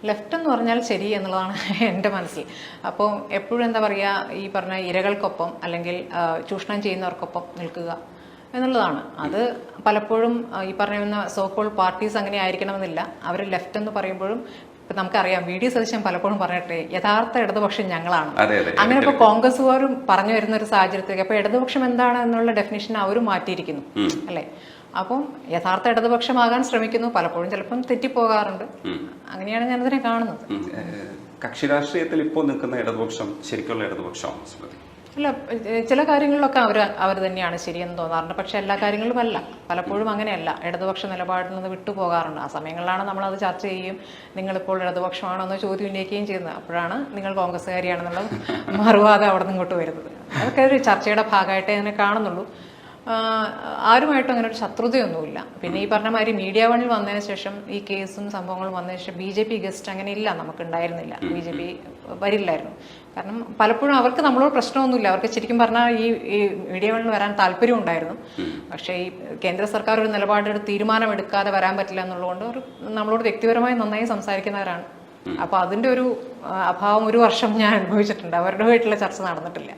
Left എന്ന് പറഞ്ഞാൽ ശരി എന്നുള്ളതാണ് എൻ്റെ മനസ്സിൽ. അപ്പോൾ എപ്പോഴും എന്താ പറയുക, ഈ പറഞ്ഞ ഇരകൾക്കൊപ്പം അല്ലെങ്കിൽ ചൂഷണം ചെയ്യുന്നവർക്കൊപ്പം നിൽക്കുക എന്നുള്ളതാണ്. അത് പലപ്പോഴും ഈ പറയുന്ന സോക്കോൾ പാർട്ടീസ് അങ്ങനെ ആയിരിക്കണമെന്നില്ല. അവർ ലെഫ്റ്റ് എന്ന് പറയുമ്പോഴും ഇപ്പം നമുക്കറിയാം, വി.ഡി. സതീശൻ പലപ്പോഴും പറഞ്ഞിട്ടേ യഥാർത്ഥ ഇടതുപക്ഷം ഞങ്ങളാണ്. അങ്ങനെ ഇപ്പോൾ കോൺഗ്രസ്സുകാരും പറഞ്ഞു വരുന്ന ഒരു സാഹചര്യത്തിലേക്ക് അപ്പോൾ ഇടതുപക്ഷം എന്താണ് എന്നുള്ള ഡെഫിനിഷൻ അവരും മാറ്റിയിരിക്കുന്നു അല്ലേ. അപ്പം യഥാർത്ഥ ഇടതുപക്ഷമാകാൻ ശ്രമിക്കുന്നു, പലപ്പോഴും ചിലപ്പം തെറ്റിപ്പോകാറുണ്ട്. അങ്ങനെയാണ് ഞാനതിനെ കാണുന്നത്. കക്ഷി രാഷ്ട്രീയത്തിൽ ഇപ്പോൾ നിൽക്കുന്ന ഇടതുപക്ഷം ശരിക്കുള്ള ഇടതുപക്ഷമാണ്? അല്ല, ചില കാര്യങ്ങളിലൊക്കെ അവർ തന്നെയാണ് ശരിയെന്ന് തോന്നാറുണ്ട്. പക്ഷെ എല്ലാ കാര്യങ്ങളിലും അല്ല, പലപ്പോഴും അങ്ങനെയല്ല. ഇടതുപക്ഷ നിലപാടിൽ നിന്ന് വിട്ടുപോകാറുണ്ട്. ആ സമയങ്ങളിലാണ് നമ്മളത് ചർച്ച ചെയ്യുകയും നിങ്ങളിപ്പോൾ ഇടതുപക്ഷമാണോ എന്ന് ചോദ്യം ഉന്നയിക്കുകയും ചെയ്യുന്നത്. അപ്പോഴാണ് നിങ്ങൾ കോൺഗ്രസ്സുകാരിയാണെന്നുള്ള മറുവാദം അവിടെ നിന്ന് ഇങ്ങോട്ട് വരുന്നത്. അതൊക്കെ ഒരു ചർച്ചയുടെ ഭാഗമായിട്ടേ അതിനെ കാണുന്നുള്ളൂ. ആരുമായിട്ടും അങ്ങനെ ഒരു ശത്രുതയൊന്നുമില്ല. പിന്നെ ഈ പറഞ്ഞ മാതിരി മീഡിയ വണ്ണിൽ വന്നതിന് ശേഷം ഈ കേസും സംഭവങ്ങളും വന്നതിന് ശേഷം BJP ഗസ്റ്റ് അങ്ങനെ ഇല്ല, നമുക്കുണ്ടായിരുന്നില്ല. BJP വരില്ലായിരുന്നു. കാരണം പലപ്പോഴും അവർക്ക് നമ്മളോട് പ്രശ്നമൊന്നുമില്ല. അവർക്ക് ശരിക്കും പറഞ്ഞാൽ ഈ മീഡിയ വണ്ണിൽ വരാൻ താല്പര്യം ഉണ്ടായിരുന്നു. പക്ഷേ ഈ കേന്ദ്ര സർക്കാർ ഒരു നിലപാടെടുത്ത് തീരുമാനമെടുക്കാതെ വരാൻ പറ്റില്ല എന്നുള്ളതുകൊണ്ട് അവർ നമ്മളോട് വ്യക്തിപരമായി നന്നായി സംസാരിക്കുന്നവരാണ്. അപ്പോൾ അതിൻ്റെ ഒരു അഭാവം ഒരു വർഷം ഞാൻ അനുഭവിച്ചിട്ടുണ്ട്. അവരുമായിട്ടുള്ള ചർച്ച നടന്നിട്ടില്ല.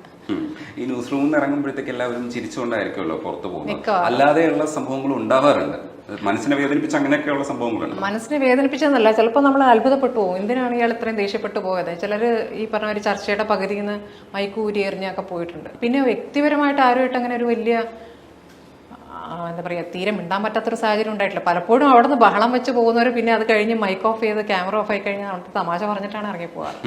ഈ ന്യൂസ് റൂമിൽ നിന്ന് ഇറങ്ങുമ്പോഴത്തേക്ക് എല്ലാവരും ചിരിച്ചുകൊണ്ടായിരിക്കുമല്ലോ പുറത്തു പോകുന്നത്. അല്ലാതെയുള്ള സംഭവങ്ങളും ഉണ്ടാവാറുണ്ട്. മനസ്സിനെ വേദനിപ്പിച്ച് അങ്ങനെയൊക്കെയുള്ള സംഭവങ്ങളുണ്ട്. മനസ്സിനെ വേദനിപ്പിച്ചെന്നല്ല, ചിലപ്പോൾ നമ്മൾ അത്ഭുതപ്പെട്ടു പോകും, എന്തിനാണ് ഇയാൾ ഇത്രയും ദേഷ്യപ്പെട്ടു പോയത്. ചിലർ ഈ പറഞ്ഞ ഒരു ചർച്ചയുടെ പകുതിയിൽ നിന്ന് മൈക്കൂരി എറിഞ്ഞൊക്കെ പോയിട്ടുണ്ട്. പിന്നെ വ്യക്തിപരമായിട്ട് ആരുമായിട്ട് അങ്ങനെ ഒരു വലിയ എന്താ പറയുക, തീരെ മിണ്ടാൻ പറ്റാത്തൊരു സാഹചര്യം ഉണ്ടായിട്ടില്ല. പലപ്പോഴും അവിടെ നിന്ന് ബഹളം വെച്ച് പോകുന്നവർ പിന്നെ അത് കഴിഞ്ഞ് മൈക്ക് ഓഫ് ചെയ്ത് ക്യാമറ ഓഫ് ആയി കഴിഞ്ഞാൽ അവിടുത്തെ തമാശ പറഞ്ഞിട്ടാണ് ഇറങ്ങി പോകാറ്.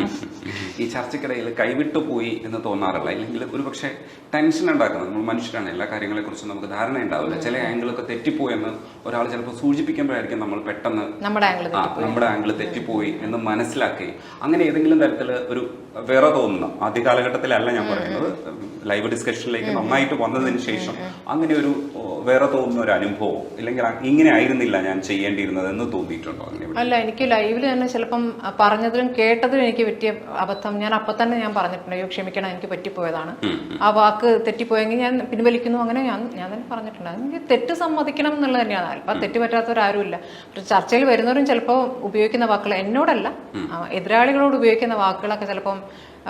ഈ ചർച്ചയ്ക്കിടയിൽ കൈവിട്ടു പോയി എന്ന് തോന്നാറില്ല? ഇല്ലെങ്കിൽ ഒരു പക്ഷേ ടെൻഷൻ ഉണ്ടാക്കുന്നത് നമ്മൾ മനുഷ്യരാണ്, എല്ലാ കാര്യങ്ങളെ കുറിച്ചും നമുക്ക് ധാരണ ഉണ്ടാവില്ല. ചില ആംഗിളൊക്കെ തെറ്റിപ്പോയെന്ന് ഒരാൾ ചിലപ്പോൾ സൂചിപ്പിക്കുമ്പോഴായിരിക്കും നമ്മൾ പെട്ടെന്ന് നമ്മുടെ ആംഗിൾ തെറ്റിപ്പോയി എന്ന് മനസ്സിലാക്കി അങ്ങനെ ഏതെങ്കിലും തരത്തിൽ ഒരു വേറെ തോന്നുന്ന ആദ്യ കാലഘട്ടത്തിലല്ല ഞാൻ പറയുന്നത്, ലൈവ് ഡിസ്കഷനിലേക്ക് നന്നായിട്ട് വന്നതിന് ശേഷം അങ്ങനെ ഒരു വേറെ തോന്നുന്ന ഒരു അനുഭവം, ഇല്ലെങ്കിൽ ഇങ്ങനെ ആയിരുന്നില്ല ഞാൻ ചെയ്യേണ്ടിയിരുന്നത് എന്ന് തോന്നിയിട്ടുണ്ടോ? അല്ല, എനിക്ക് ലൈവിൽ തന്നെ ചിലപ്പം പറഞ്ഞതിലും കേട്ടതിലും എനിക്ക് പറ്റിയ അബദ്ധം ഞാൻ അപ്പം തന്നെ ഞാൻ പറഞ്ഞിട്ടുണ്ട്. അയ്യോ ക്ഷമിക്കണം, എനിക്ക് പറ്റിപ്പോയതാണ്, ആ വാക്ക് തെറ്റിപ്പോയെങ്കിൽ ഞാൻ പിൻവലിക്കുന്നു, അങ്ങനെ ഞാൻ തന്നെ പറഞ്ഞിട്ടുണ്ട്. എനിക്ക് തെറ്റ് സമ്മതിക്കണം എന്നുള്ളത് തന്നെയാണ്. അല്പം തെറ്റ് പറ്റാത്തവരാരുമില്ല. ചർച്ചയിൽ വരുന്നവരും ചിലപ്പോൾ ഉപയോഗിക്കുന്ന വാക്കുകൾ എന്നോടല്ല, എതിരാളികളോട് ഉപയോഗിക്കുന്ന വാക്കുകളൊക്കെ ചിലപ്പം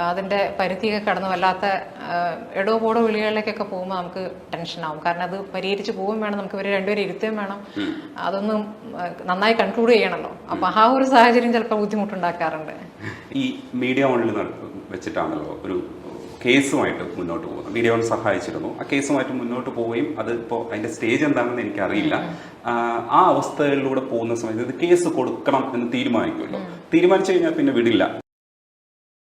അതിൻ്റെ പരിധിയൊക്കെ കടന്ന് വല്ലാത്ത എടോ പോടോ വിളികളിലേക്കൊക്കെ പോകുമ്പോൾ നമുക്ക് ടെൻഷനാവും. കാരണം അത് പരിഹരിച്ച് പോവുകയും വേണം, നമുക്ക് ഇവർ രണ്ടുപേരും ഇരുത്തുകയും വേണം, അതൊന്നും നന്നായി കൺക്ലൂഡ് ചെയ്യണമല്ലോ. അപ്പം ആ ഒരു സാഹചര്യം ചിലപ്പോൾ ബുദ്ധിമുട്ടുണ്ടാക്കാറുണ്ട്. ഈ മീഡിയ വണ്ണിൽ വെച്ചിട്ടാണല്ലോ ഒരു കേസുമായിട്ട് മുന്നോട്ട് പോകുന്നത്. മീഡിയ വൺ സഹായിച്ചിരുന്നു. ആ കേസുമായിട്ട് മുന്നോട്ട് പോവുകയും അത് ഇപ്പോൾ അതിൻ്റെ സ്റ്റേജ് എന്താണെന്ന് എനിക്കറിയില്ല. ആ അവസ്ഥയിലൂടെ പോകുന്ന സമയത്ത് ഇത് കേസ് കൊടുക്കണം എന്ന് തീരുമാനിക്കുമല്ലോ. തീരുമാനിച്ചു കഴിഞ്ഞാൽ പിന്നെ വിടില്ല